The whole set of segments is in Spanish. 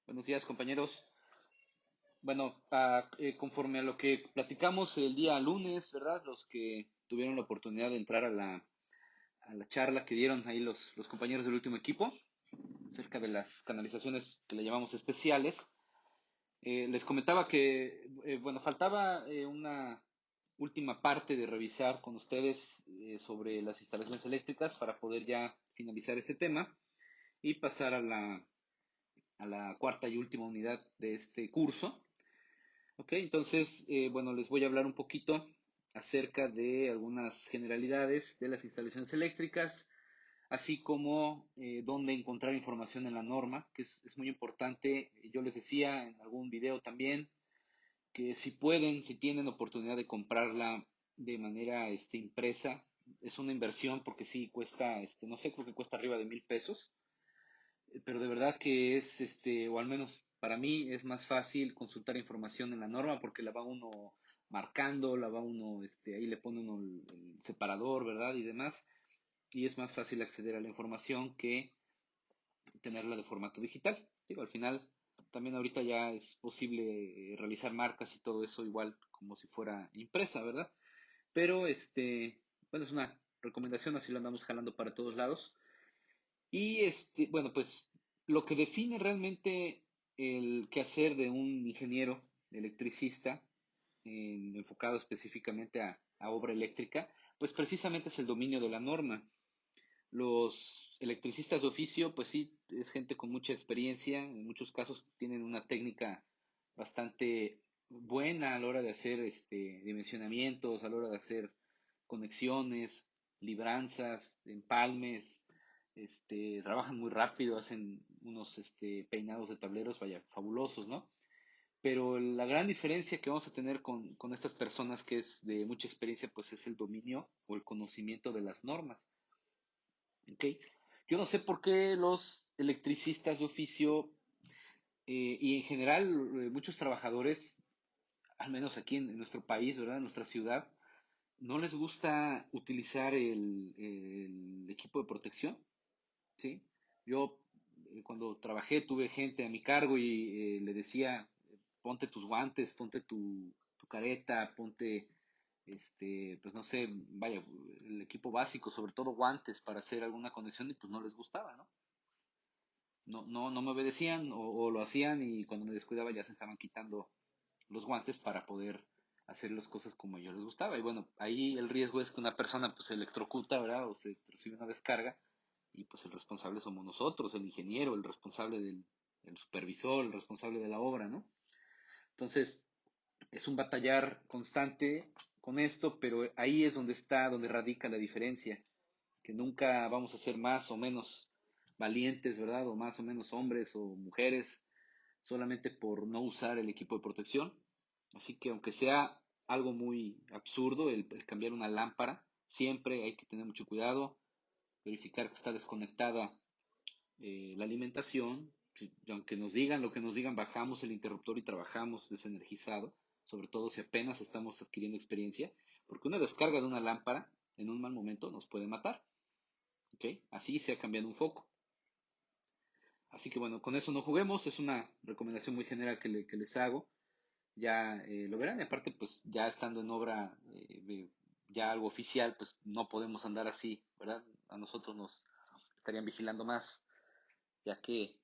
Buenos días, compañeros. Bueno, conforme a lo que platicamos el día lunes, ¿verdad? Los que tuvieron la oportunidad de entrar a la charla que dieron ahí los compañeros del último equipo acerca de las canalizaciones que le llamamos especiales, les comentaba que, bueno, faltaba una última parte de revisar con ustedes sobre las instalaciones eléctricas para poder ya finalizar este tema y pasar a la cuarta y última unidad de este curso. Ok, entonces, bueno, les voy a hablar un poquito acerca de algunas generalidades de las instalaciones eléctricas, así como dónde encontrar información en la norma, que es muy importante. Yo les decía en algún video también que si pueden, si tienen oportunidad de comprarla de manera impresa, es una inversión porque sí cuesta, no sé, creo que cuesta arriba de 1,000 pesos, pero de verdad que es, o al menos para mí es más fácil consultar información en la norma porque la va uno marcando, la va uno, ahí le pone uno el separador, ¿verdad? Y demás, y es más fácil acceder a la información que tenerla de formato digital. Digo, al final, también ahorita ya es posible realizar marcas y todo eso igual como si fuera impresa, ¿verdad? Pero, bueno, es una recomendación, así lo andamos jalando para todos lados. Y bueno, pues lo que define realmente el quehacer de un ingeniero electricista, enfocado específicamente a obra eléctrica, pues precisamente es el dominio de la norma. Los electricistas de oficio, pues sí, es gente con mucha experiencia, en muchos casos tienen una técnica bastante buena a la hora de hacer dimensionamientos, a la hora de hacer conexiones, libranzas, empalmes, trabajan muy rápido, hacen unos peinados de tableros, vaya, fabulosos, ¿no? Pero la gran diferencia que vamos a tener con estas personas que es de mucha experiencia, pues es el dominio o el conocimiento de las normas. ¿Ok? Yo no sé por qué los electricistas de oficio y en general muchos trabajadores, al menos aquí en nuestro país, ¿verdad? En nuestra ciudad, no les gusta utilizar el equipo de protección, ¿sí? Yo cuando trabajé tuve gente a mi cargo y le decía, ponte tus guantes, ponte tu careta, ponte, pues no sé, vaya, el equipo básico, sobre todo guantes para hacer alguna conexión y pues no les gustaba, ¿no? No me obedecían o lo hacían y cuando me descuidaba ya se estaban quitando los guantes para poder hacer las cosas como a ellos les gustaba. Y bueno, ahí el riesgo es que una persona pues se electrocuta, ¿verdad? O se recibe una descarga y pues el responsable somos nosotros, el ingeniero, el responsable el supervisor, el responsable de la obra, ¿no? Entonces, es un batallar constante con esto, pero ahí es donde está, donde radica la diferencia, que nunca vamos a ser más o menos valientes, ¿verdad? O más o menos hombres o mujeres solamente por no usar el equipo de protección. Así que aunque sea algo muy absurdo el cambiar una lámpara, siempre hay que tener mucho cuidado, verificar que está desconectada la alimentación. Aunque nos digan lo que nos digan, bajamos el interruptor y trabajamos desenergizado, sobre todo si apenas estamos adquiriendo experiencia, porque una descarga de una lámpara en un mal momento nos puede matar. ¿Ok? Así se ha cambiado un foco. Así que bueno, con eso no juguemos, es una recomendación muy general que les hago. Ya lo verán, y aparte pues ya estando en obra, ya algo oficial, pues no podemos andar así, ¿verdad? A nosotros nos estarían vigilando más, ya que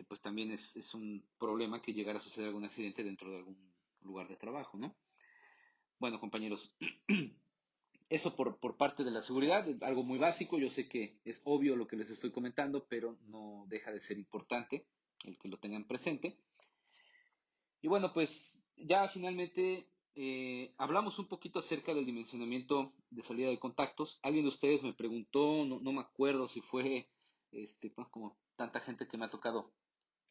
pues también es un problema que llegara a suceder algún accidente dentro de algún lugar de trabajo, ¿no? Bueno, compañeros, eso por parte de la seguridad, algo muy básico, yo sé que es obvio lo que les estoy comentando, pero no deja de ser importante el que lo tengan presente. Y bueno, pues ya finalmente hablamos un poquito acerca del dimensionamiento de salida de contactos. Alguien de ustedes me preguntó, no me acuerdo si fue pues, como tanta gente que me ha tocado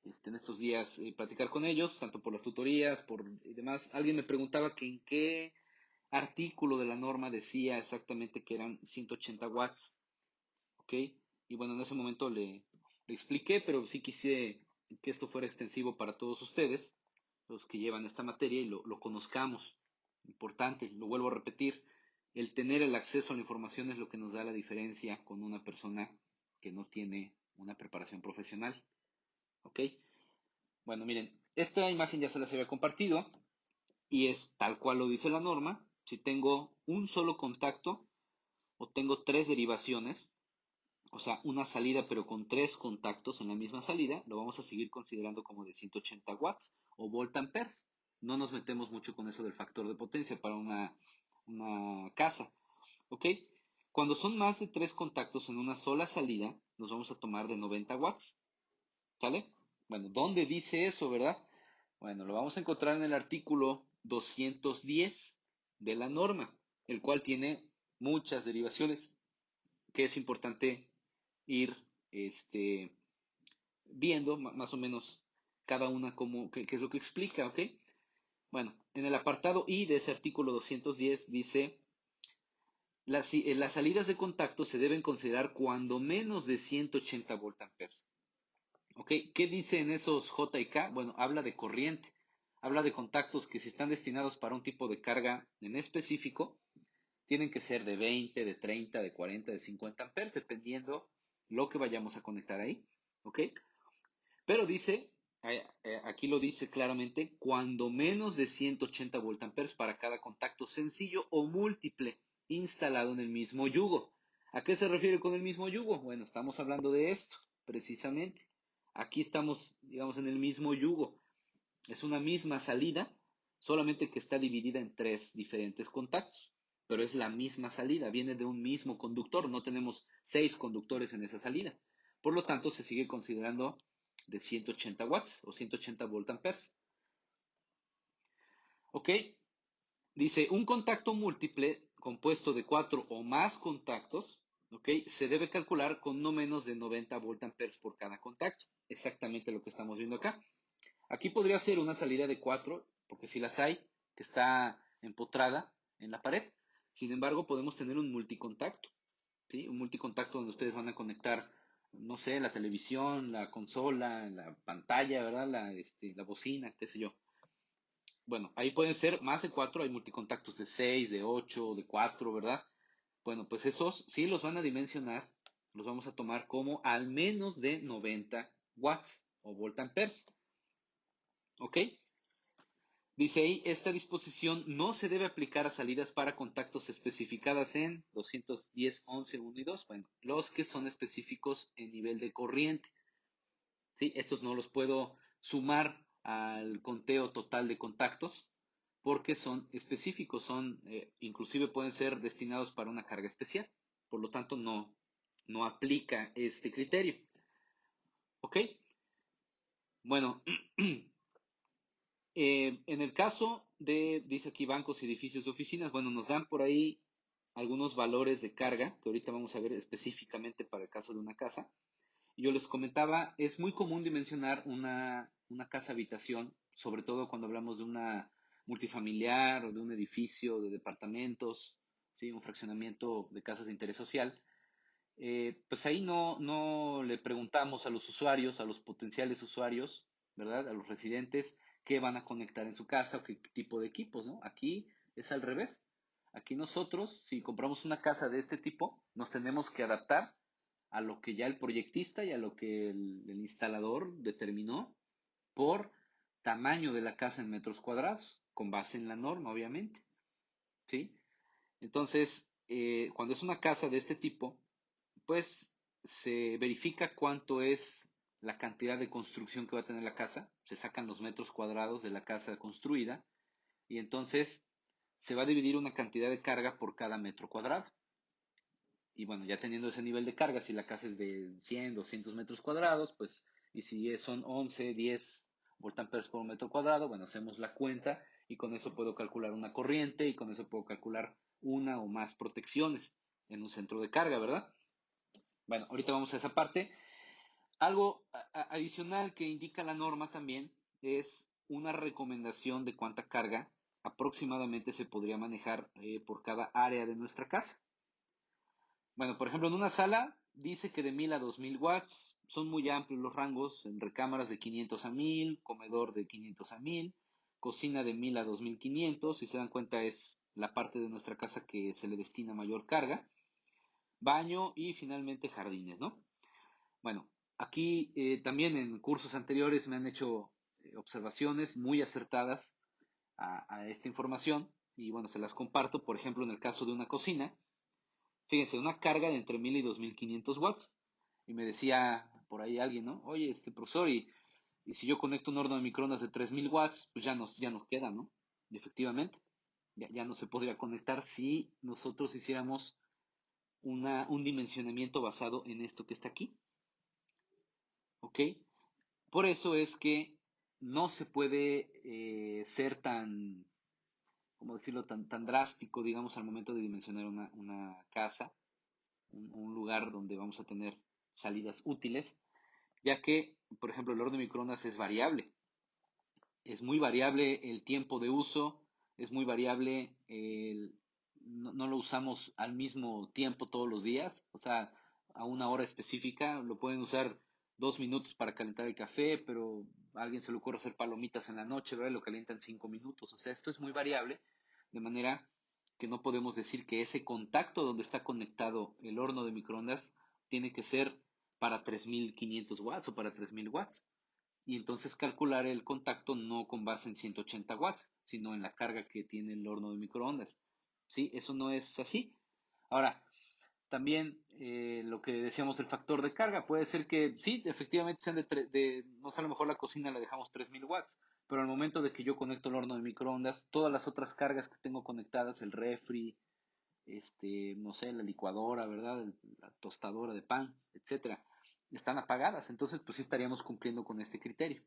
en estos días platicar con ellos, tanto por las tutorías, por y demás. Alguien me preguntaba que en qué artículo de la norma decía exactamente que eran 180 watts, ¿ok? Y bueno, en ese momento le expliqué, pero sí quise que esto fuera extensivo para todos ustedes, los que llevan esta materia, y lo conozcamos. Importante, lo vuelvo a repetir, el tener el acceso a la información es lo que nos da la diferencia con una persona que no tiene una preparación profesional, ¿ok? Bueno, miren, esta imagen ya se las había compartido y es tal cual lo dice la norma. Si tengo un solo contacto o tengo tres derivaciones, o sea, una salida pero con tres contactos en la misma salida, lo vamos a seguir considerando como de 180 watts o voltamperes. No nos metemos mucho con eso del factor de potencia para una casa, ¿ok? Cuando son más de tres contactos en una sola salida, nos vamos a tomar de 90 watts, ¿sale? Bueno, ¿dónde dice eso, verdad? Bueno, lo vamos a encontrar en el artículo 210 de la norma, el cual tiene muchas derivaciones que es importante ir viendo más o menos cada una como, qué es lo que explica, ¿ok? Bueno, en el apartado I de ese artículo 210 dice, las salidas de contacto se deben considerar cuando menos de 180 voltamperes. ¿Ok? ¿Qué dice en esos J y K? Bueno, habla de corriente, habla de contactos que si están destinados para un tipo de carga en específico, tienen que ser de 20, de 30, de 40, de 50 amperes, dependiendo lo que vayamos a conectar ahí. ¿Ok? Pero dice, aquí lo dice claramente, cuando menos de 180 voltamperes para cada contacto sencillo o múltiple instalado en el mismo yugo. ¿A qué se refiere con el mismo yugo? Bueno, estamos hablando de esto, precisamente. Aquí estamos, digamos, en el mismo yugo. Es una misma salida, solamente que está dividida en tres diferentes contactos. Pero es la misma salida, viene de un mismo conductor. No tenemos seis conductores en esa salida. Por lo tanto, se sigue considerando de 180 watts o 180 voltamperes. ¿Ok? Dice, un contacto múltiple compuesto de cuatro o más contactos, ¿ok? Se debe calcular con no menos de 90 voltamperes por cada contacto. Exactamente lo que estamos viendo acá. Aquí podría ser una salida de 4, porque si las hay, que está empotrada en la pared. Sin embargo, podemos tener un multicontacto, ¿sí? Un multicontacto donde ustedes van a conectar, no sé, la televisión, la consola, la pantalla, ¿verdad? La bocina, qué sé yo. Bueno, ahí pueden ser más de 4, hay multicontactos de 6, de 8, de 4, ¿verdad? Bueno, pues esos sí los van a dimensionar, los vamos a tomar como al menos de 90 watts o voltamperes, ¿ok? Dice ahí, esta disposición no se debe aplicar a salidas para contactos especificadas en 210.11, 1 y 2. Bueno, los que son específicos en nivel de corriente. ¿Sí? Estos no los puedo sumar al conteo total de contactos porque son específicos, inclusive pueden ser destinados para una carga especial. Por lo tanto, no aplica este criterio. ¿Ok? Bueno, en el caso de, dice aquí, bancos, edificios, oficinas, bueno, nos dan por ahí algunos valores de carga, que ahorita vamos a ver específicamente para el caso de una casa. Y yo les comentaba, es muy común dimensionar una casa habitación, sobre todo cuando hablamos de una multifamiliar o de un edificio de departamentos, ¿sí? Un fraccionamiento de casas de interés social. Pues ahí no le preguntamos a los usuarios, a los potenciales usuarios, ¿verdad? A los residentes, qué van a conectar en su casa o qué tipo de equipos, ¿no? Aquí es al revés. Aquí nosotros, si compramos una casa de este tipo, nos tenemos que adaptar a lo que ya el proyectista y a lo que el instalador determinó por tamaño de la casa en metros cuadrados, con base en la norma, obviamente, ¿sí? Entonces, cuando es una casa de este tipo, pues se verifica cuánto es la cantidad de construcción que va a tener la casa, se sacan los metros cuadrados de la casa construida y entonces se va a dividir una cantidad de carga por cada metro cuadrado. Y bueno, ya teniendo ese nivel de carga, si la casa es de 100, 200 metros cuadrados, pues, y si son 11, 10 voltamperes por metro cuadrado, bueno, hacemos la cuenta y con eso puedo calcular una corriente y con eso puedo calcular una o más protecciones en un centro de carga, ¿verdad? Bueno, ahorita vamos a esa parte. Algo adicional que indica la norma también es una recomendación de cuánta carga aproximadamente se podría manejar por cada área de nuestra casa. Bueno, por ejemplo, en una sala dice que de 1000 a 2000 watts, son muy amplios los rangos, en recámaras de 500 a 1000, comedor de 500 a 1000, cocina de 1000 a 2500, si se dan cuenta es la parte de nuestra casa que se le destina mayor carga, baño y finalmente jardines, ¿no? Bueno, aquí también en cursos anteriores me han hecho observaciones muy acertadas a esta información y bueno, se las comparto, por ejemplo, en el caso de una cocina. Fíjense, una carga de entre 1000 y 2500 watts. Y me decía por ahí alguien, ¿no? Oye, profesor, y si yo conecto un horno de microondas de 3000 watts, pues ya nos queda, ¿no? Y efectivamente, ya no se podría conectar si nosotros hiciéramos un dimensionamiento basado en esto que está aquí, ¿ok? Por eso es que no se puede ser tan, ¿cómo decirlo?, tan drástico, digamos, al momento de dimensionar una casa, un lugar donde vamos a tener salidas útiles, ya que, por ejemplo, el horno de microondas es variable. Es muy variable el tiempo de uso, es muy variable no lo usamos al mismo tiempo todos los días, o sea, a una hora específica, lo pueden usar 2 minutos para calentar el café, pero a alguien se le ocurre hacer palomitas en la noche, ¿verdad? Y lo calientan 5 minutos, o sea, esto es muy variable, de manera que no podemos decir que ese contacto donde está conectado el horno de microondas tiene que ser para 3500 watts o para 3000 watts y entonces calcular el contacto no con base en 180 watts, sino en la carga que tiene el horno de microondas. ¿Sí? Eso no es así. Ahora, también lo que decíamos del factor de carga, puede ser que sí, efectivamente sean no sé, a lo mejor la cocina la dejamos 3000 watts, pero al momento de que yo conecto el horno de microondas, todas las otras cargas que tengo conectadas, el refri, no sé, la licuadora, ¿verdad? La tostadora de pan, etcétera, están apagadas. Entonces, pues sí estaríamos cumpliendo con este criterio.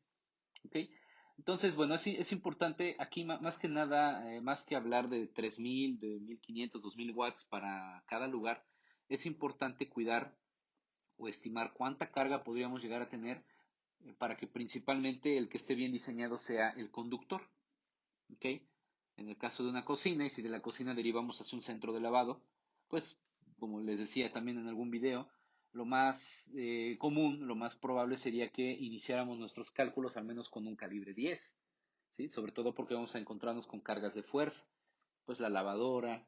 ¿Ok? Entonces, bueno, es importante aquí más que nada, más que hablar de 3000, de 1500, 2000 watts para cada lugar, es importante cuidar o estimar cuánta carga podríamos llegar a tener para que principalmente el que esté bien diseñado sea el conductor. ¿Ok? En el caso de una cocina, y si de la cocina derivamos hacia un centro de lavado, pues, como les decía también en algún video, lo más común, lo más probable sería que iniciáramos nuestros cálculos al menos con un calibre 10, ¿sí? Sobre todo porque vamos a encontrarnos con cargas de fuerza, pues la lavadora,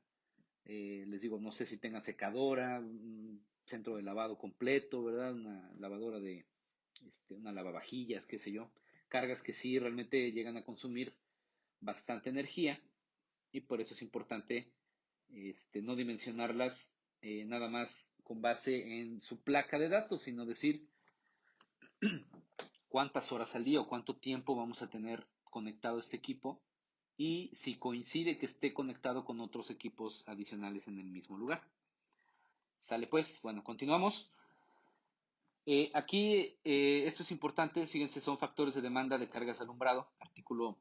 les digo, no sé si tengan secadora, un centro de lavado completo, ¿verdad? Una lavadora una lavavajillas, qué sé yo, cargas que sí realmente llegan a consumir bastante energía y por eso es importante no dimensionarlas nada más con base en su placa de datos, sino decir cuántas horas al día o cuánto tiempo vamos a tener conectado este equipo y si coincide que esté conectado con otros equipos adicionales en el mismo lugar. Sale pues, bueno, continuamos. Aquí esto es importante, fíjense, son factores de demanda de cargas de alumbrado, artículo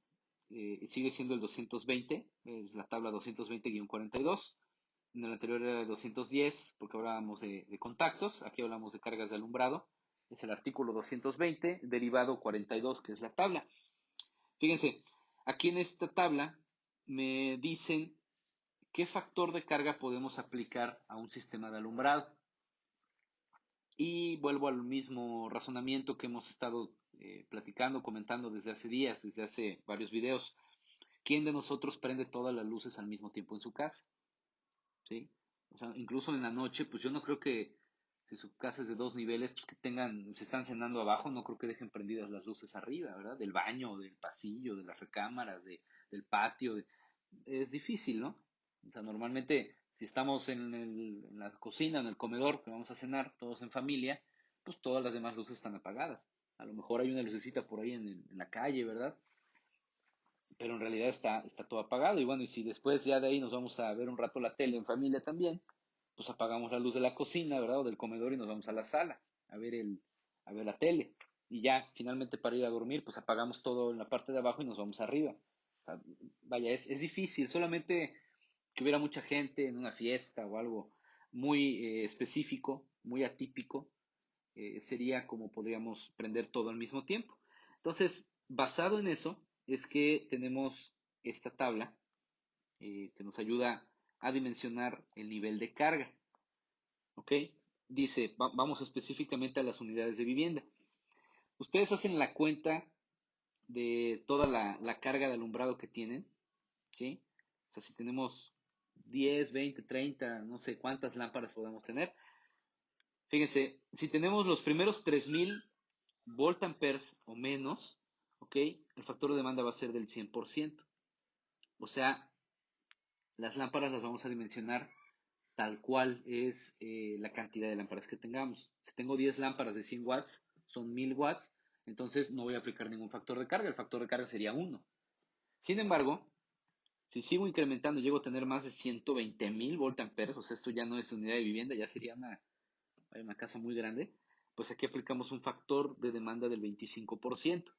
sigue siendo el 220, la tabla 220-42, en el anterior era el 210 porque hablábamos de contactos, aquí hablamos de cargas de alumbrado, es el artículo 220, derivado 42, que es la tabla. Fíjense, aquí en esta tabla me dicen qué factor de carga podemos aplicar a un sistema de alumbrado. Y vuelvo al mismo razonamiento que hemos estado platicando, comentando desde hace días, desde hace varios videos. ¿Quién de nosotros prende todas las luces al mismo tiempo en su casa? ¿Sí? O sea, incluso en la noche, pues yo no creo que si su casa es de 2 niveles, pues que se están cenando abajo, no creo que dejen prendidas las luces arriba, ¿verdad? Del baño, del pasillo, de las recámaras, del patio. Es difícil, ¿no? O sea, normalmente, si estamos en la cocina, en el comedor, que vamos a cenar todos en familia, pues todas las demás luces están apagadas. A lo mejor hay una lucecita por ahí en la calle, ¿verdad? Pero en realidad está todo apagado. Y bueno, y si después ya de ahí nos vamos a ver un rato la tele en familia también, pues apagamos la luz de la cocina, ¿verdad? O del comedor y nos vamos a la sala a ver la tele. Y ya, finalmente para ir a dormir, pues apagamos todo en la parte de abajo y nos vamos arriba. O sea, vaya, es difícil, solamente que hubiera mucha gente en una fiesta o algo muy específico, muy atípico, sería como podríamos prender todo al mismo tiempo. Entonces, basado en eso, es que tenemos esta tabla que nos ayuda a dimensionar el nivel de carga. ¿Ok? Dice, vamos específicamente a las unidades de vivienda. Ustedes hacen la cuenta de toda la carga de alumbrado que tienen, ¿sí? O sea, si tenemos 10, 20, 30, no sé cuántas lámparas podemos tener. Fíjense, si tenemos los primeros 3000 voltamperes o menos, ¿ok? ¿ok? El factor de demanda va a ser del 100%. O sea, las lámparas las vamos a dimensionar tal cual es la cantidad de lámparas que tengamos. Si tengo 10 lámparas de 100 watts, son 1000 watts, entonces no voy a aplicar ningún factor de carga, el factor de carga sería 1. Sin embargo, si sigo incrementando, llego a tener más de 120,000 voltamperes, o sea, esto ya no es unidad de vivienda, ya sería una casa muy grande, pues aquí aplicamos un factor de demanda del 25%.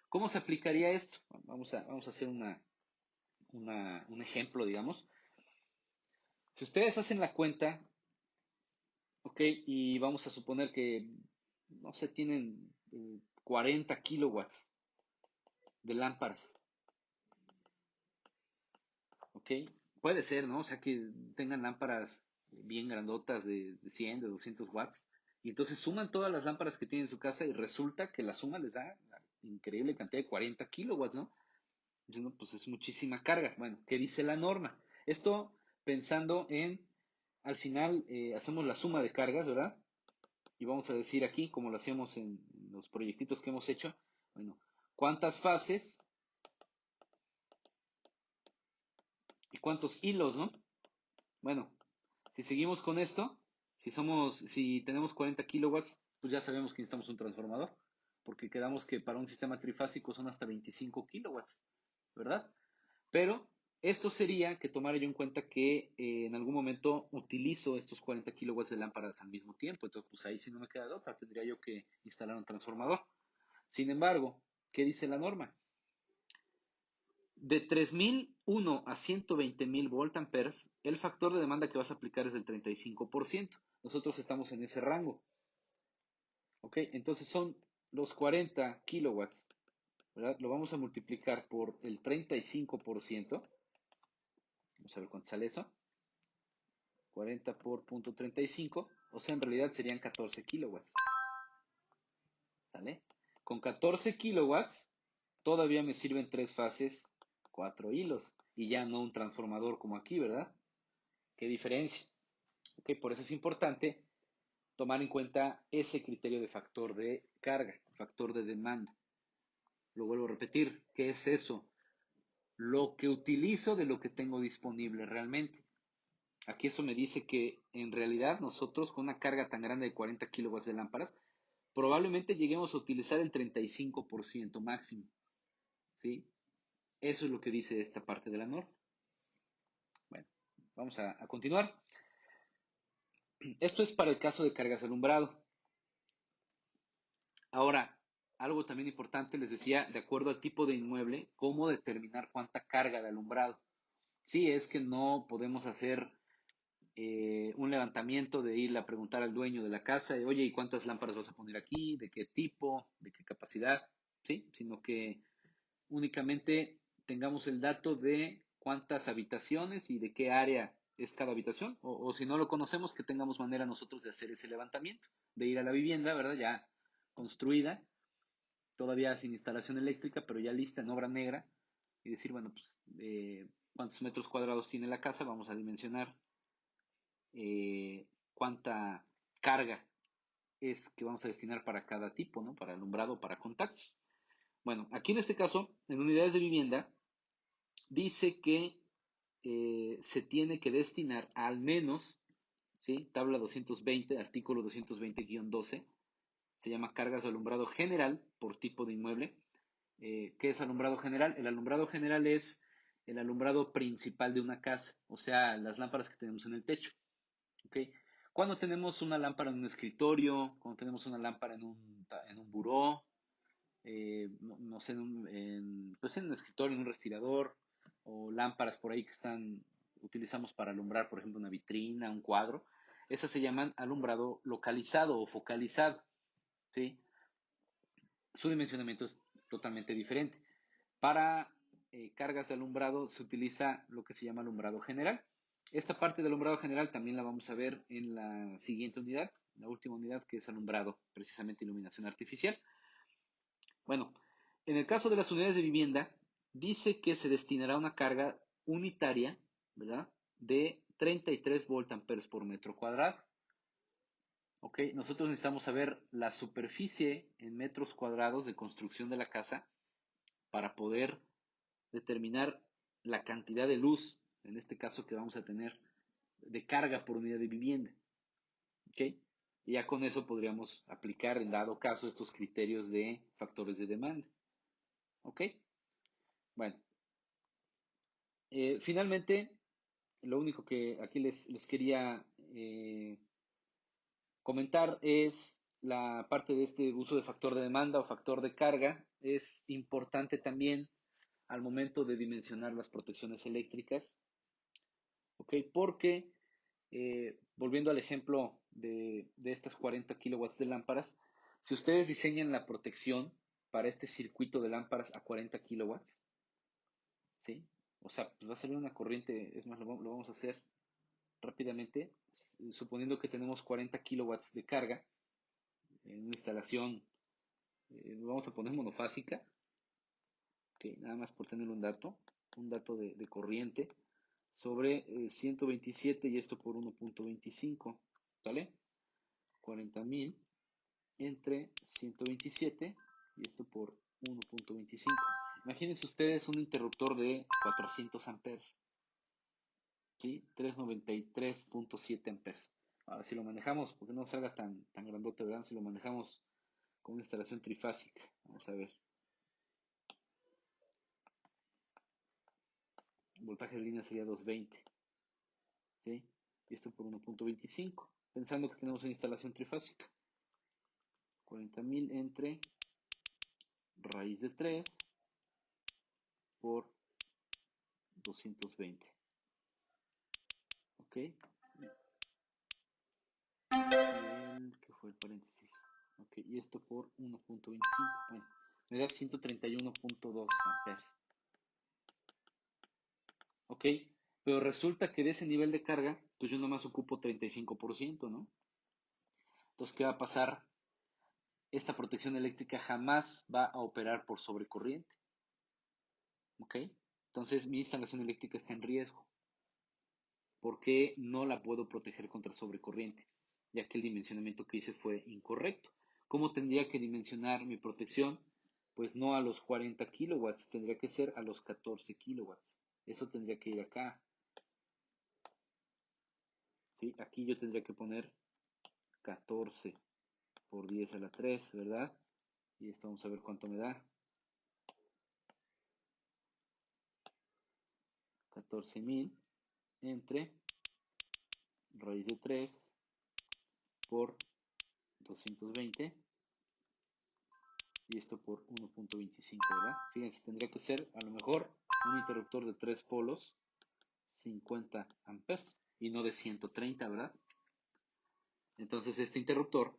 ¿Cómo se aplicaría esto? Vamos a hacer un ejemplo, digamos. Si ustedes hacen la cuenta, ok, y vamos a suponer que, no sé, tienen 40 kilowatts de lámparas, ok, puede ser, ¿no? O sea, que tengan lámparas bien grandotas de 100, de 200 watts, y entonces suman todas las lámparas que tienen en su casa y resulta que la suma les da la increíble cantidad de 40 kilowatts, ¿no? Entonces, no, pues es muchísima carga. Bueno, ¿qué dice la norma? Esto pensando en, al final, hacemos la suma de cargas, ¿verdad? Y vamos a decir aquí, como lo hacíamos en los proyectitos que hemos hecho, bueno, ¿cuántas fases y cuántos hilos, no? Bueno, si seguimos con esto, si tenemos 40 kilowatts, pues ya sabemos que necesitamos un transformador, porque quedamos que para un sistema trifásico son hasta 25 kilowatts, ¿verdad? Pero esto sería que tomara yo en cuenta que en algún momento utilizo estos 40 kilowatts de lámparas al mismo tiempo, entonces pues ahí sí no me queda de otra, tendría yo que instalar un transformador. Sin embargo, ¿qué dice la norma? De 3001 a 120,000 voltamperes, el factor de demanda que vas a aplicar es del 35%. Nosotros estamos en ese rango. ¿Ok? Entonces son los 40 kilowatts, ¿verdad? Lo vamos a multiplicar por el 35%. Vamos a ver cuánto sale eso. 40 por punto 35. O sea, en realidad serían 14 kilowatts. ¿Sale? Con 14 kilowatts todavía me sirven tres fases, cuatro hilos. Y ya no un transformador como aquí, ¿verdad? ¿Qué diferencia? Ok, por eso es importante tomar en cuenta ese criterio de factor de carga, factor de demanda. Lo vuelvo a repetir, ¿qué es eso? Lo que utilizo de lo que tengo disponible realmente. Aquí eso me dice que en realidad nosotros con una carga tan grande de 40 kilowatts de lámparas, probablemente lleguemos a utilizar el 35% máximo. ¿Sí? Eso es lo que dice esta parte de la norma. Bueno, vamos a continuar. Esto es para el caso de cargas de alumbrado. Ahora, algo también importante, les decía, de acuerdo al tipo de inmueble, cómo determinar cuánta carga de alumbrado. Sí, es que no podemos hacer un levantamiento de ir a preguntar al dueño de la casa, de, oye, ¿y cuántas lámparas vas a poner aquí? ¿De qué tipo? ¿De qué capacidad? ¿Sí? Sino que únicamente tengamos el dato de cuántas habitaciones y de qué área es cada habitación, o si no lo conocemos, que tengamos manera nosotros de hacer ese levantamiento, de ir a la vivienda, ¿verdad? Ya construida, todavía sin instalación eléctrica, pero ya lista en obra negra, y decir, bueno, pues, ¿cuántos metros cuadrados tiene la casa? Vamos a dimensionar cuánta carga es que vamos a destinar para cada tipo, ¿no? Para alumbrado, para contactos. Bueno, aquí en este caso, en unidades de vivienda, dice que se tiene que destinar al menos, ¿sí? Tabla 220, artículo 220-12, se llama cargas de alumbrado general por tipo de inmueble. ¿Qué es alumbrado general? El alumbrado general es el alumbrado principal de una casa, o sea, las lámparas que tenemos en el techo. ¿Ok? Cuando tenemos una lámpara en un escritorio, cuando tenemos una lámpara en un buró, no sé, pues en un escritorio, en un respirador, o lámparas por ahí que utilizamos para alumbrar, por ejemplo, una vitrina, un cuadro, esas se llaman alumbrado localizado o focalizado, ¿sí? Su dimensionamiento es totalmente diferente. Para cargas de alumbrado se utiliza lo que se llama alumbrado general. Esta parte del alumbrado general también la vamos a ver en la siguiente unidad, la última unidad, que es alumbrado, precisamente iluminación artificial. Bueno, en el caso de las unidades de vivienda, dice que se destinará una carga unitaria, ¿verdad? De 33 voltamperes por metro cuadrado. Ok, nosotros necesitamos saber la superficie en metros cuadrados de construcción de la casa para poder determinar la cantidad de luz, en este caso que vamos a tener de carga por unidad de vivienda. ¿Ok? Y ya con eso podríamos aplicar, en dado caso, estos criterios de factores de demanda. ¿Ok? Bueno, finalmente, lo único que aquí les quería comentar es la parte de este uso de factor de demanda o factor de carga. Es importante también al momento de dimensionar las protecciones eléctricas, ¿ok? Porque, volviendo al ejemplo de estas 40 kilowatts de lámparas, si ustedes diseñan la protección para este circuito de lámparas a 40 kilowatts, ¿sí? O sea, pues va a salir una corriente, es más, lo vamos a hacer rápidamente, suponiendo que tenemos 40 kilowatts de carga en una instalación, vamos a poner monofásica, okay, nada más por tener un dato de corriente, sobre 127 y esto por 1.25, ¿vale? 40.000 entre 127 y esto por 1.25. Imagínense ustedes un interruptor de 400 amperes, ¿sí? 393.7 amperes. Ahora, si lo manejamos, porque no salga tan grandote, ¿verdad? Si lo manejamos con una instalación trifásica, vamos a ver. El voltaje de línea sería 220, ¿sí? Y esto por 1.25, pensando que tenemos una instalación trifásica. 40.000 entre raíz de 3 por 220. ¿Ok? ¿Qué fue el paréntesis? Ok, y esto por 1.25. Bueno, me da 131.2 amperes. ¿Ok? Pero resulta que de ese nivel de carga, pues yo nomás ocupo 35%, ¿no? Entonces, ¿qué va a pasar? Esta protección eléctrica jamás va a operar por sobrecorriente. ¿Ok? Entonces, mi instalación eléctrica está en riesgo. Porque no la puedo proteger contra sobrecorriente, ya que el dimensionamiento que hice fue incorrecto. ¿Cómo tendría que dimensionar mi protección? Pues no a los 40 kilowatts, tendría que ser a los 14 kilowatts. Eso tendría que ir acá. ¿Sí? Aquí yo tendría que poner 14 por 10 a la 3, ¿verdad? Y esto vamos a ver cuánto me da. 14.000 entre raíz de 3 por 220 y esto por 1.25, ¿verdad? Fíjense, tendría que ser a lo mejor un interruptor de 3 polos, 50 amperes y no de 130, ¿verdad? Entonces este interruptor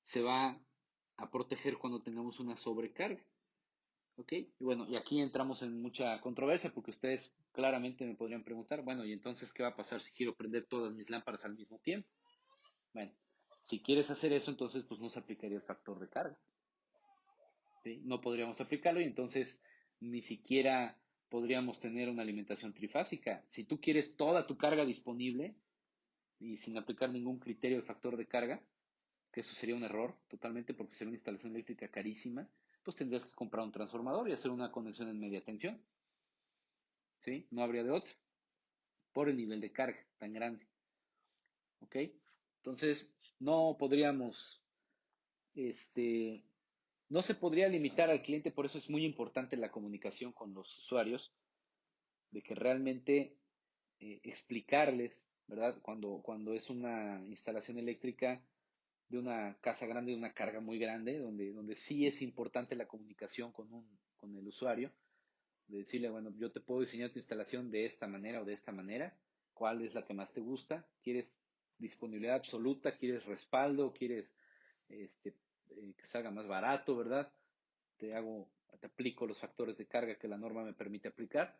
se va a proteger cuando tengamos una sobrecarga, ¿ok? Y bueno, y aquí entramos en mucha controversia porque ustedes claramente me podrían preguntar, bueno, ¿y entonces qué va a pasar si quiero prender todas mis lámparas al mismo tiempo? Bueno, si quieres hacer eso, entonces pues no se aplicaría el factor de carga. ¿Sí? No podríamos aplicarlo y entonces ni siquiera podríamos tener una alimentación trifásica. Si tú quieres toda tu carga disponible y sin aplicar ningún criterio de factor de carga, que eso sería un error totalmente porque sería una instalación eléctrica carísima, pues tendrías que comprar un transformador y hacer una conexión en media tensión. ¿Sí? No habría de otra por el nivel de carga tan grande. ¿Ok? Entonces, no podríamos, este, no se podría limitar al cliente, por eso es muy importante la comunicación con los usuarios, de que realmente explicarles, ¿verdad? Cuando es una instalación eléctrica de una casa grande, de una carga muy grande, donde sí es importante la comunicación con el usuario, de decirle, bueno, yo te puedo diseñar tu instalación de esta manera o de esta manera, cuál es la que más te gusta, quieres disponibilidad absoluta, quieres respaldo, quieres este, que salga más barato, ¿verdad? Te aplico los factores de carga que la norma me permite aplicar,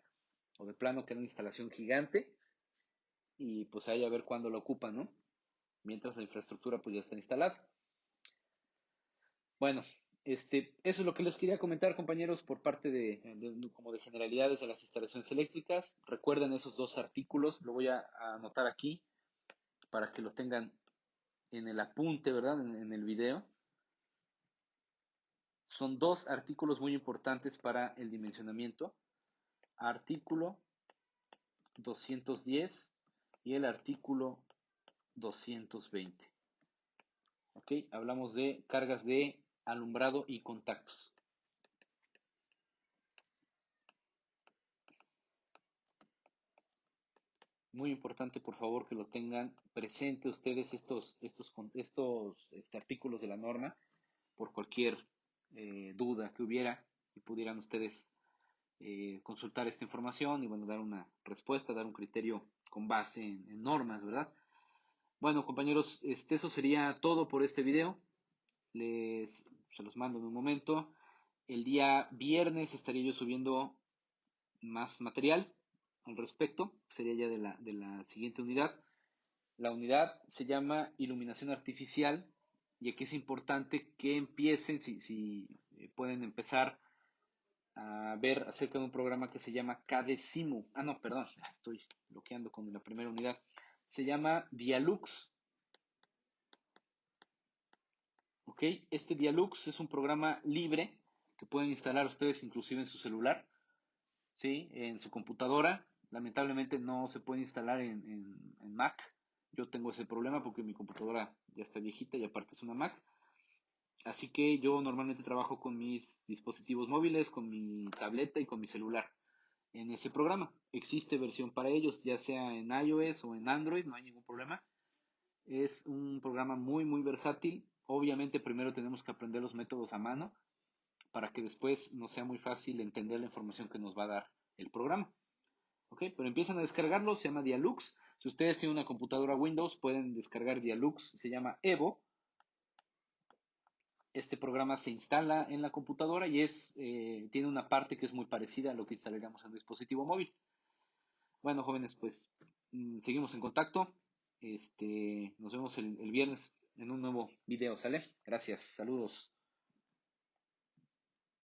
o de plano que es una instalación gigante, y pues ahí a ver cuándo lo ocupan, ¿no? Mientras la infraestructura pues ya está instalada. Bueno, eso es lo que les quería comentar, compañeros, por parte como de generalidades de las instalaciones eléctricas. Recuerden esos dos artículos, lo voy a anotar aquí para que lo tengan en el apunte, ¿verdad? En el video. Son dos artículos muy importantes para el dimensionamiento. Artículo 210 y el artículo 220. ¿Ok? Hablamos de cargas de alumbrado y contactos. Muy importante, por favor, que lo tengan presente ustedes estos artículos de la norma por cualquier duda que hubiera y pudieran ustedes consultar esta información y bueno, dar una respuesta, dar un criterio con base en normas, ¿verdad? Bueno, compañeros, eso sería todo por este video. Se los mando en un momento. El día viernes estaría yo subiendo más material al respecto. Sería ya de la siguiente unidad. La unidad se llama iluminación artificial y aquí es importante que empiecen, si pueden empezar a ver acerca de un programa que se llama KDSIMU. Ah, no, perdón, estoy bloqueando con la primera unidad. Se llama Dialux. ¿Ok? Este Dialux es un programa libre que pueden instalar ustedes inclusive en su celular, ¿sí? En su computadora. Lamentablemente no se puede instalar en Mac. Yo tengo ese problema porque mi computadora ya está viejita y aparte es una Mac. Así que yo normalmente trabajo con mis dispositivos móviles, con mi tableta y con mi celular en ese programa. Existe versión para ellos, ya sea en iOS o en Android, no hay ningún problema. Es un programa muy, muy versátil. Obviamente primero tenemos que aprender los métodos a mano para que después nos sea muy fácil entender la información que nos va a dar el programa. ¿Ok? Pero empiezan a descargarlo, se llama Dialux. Si ustedes tienen una computadora Windows, pueden descargar Dialux, se llama Evo. Este programa se instala en la computadora y tiene una parte que es muy parecida a lo que instalaríamos en un dispositivo móvil. Bueno, jóvenes, pues seguimos en contacto. Nos vemos el viernes en un nuevo video, ¿sale? Gracias, saludos.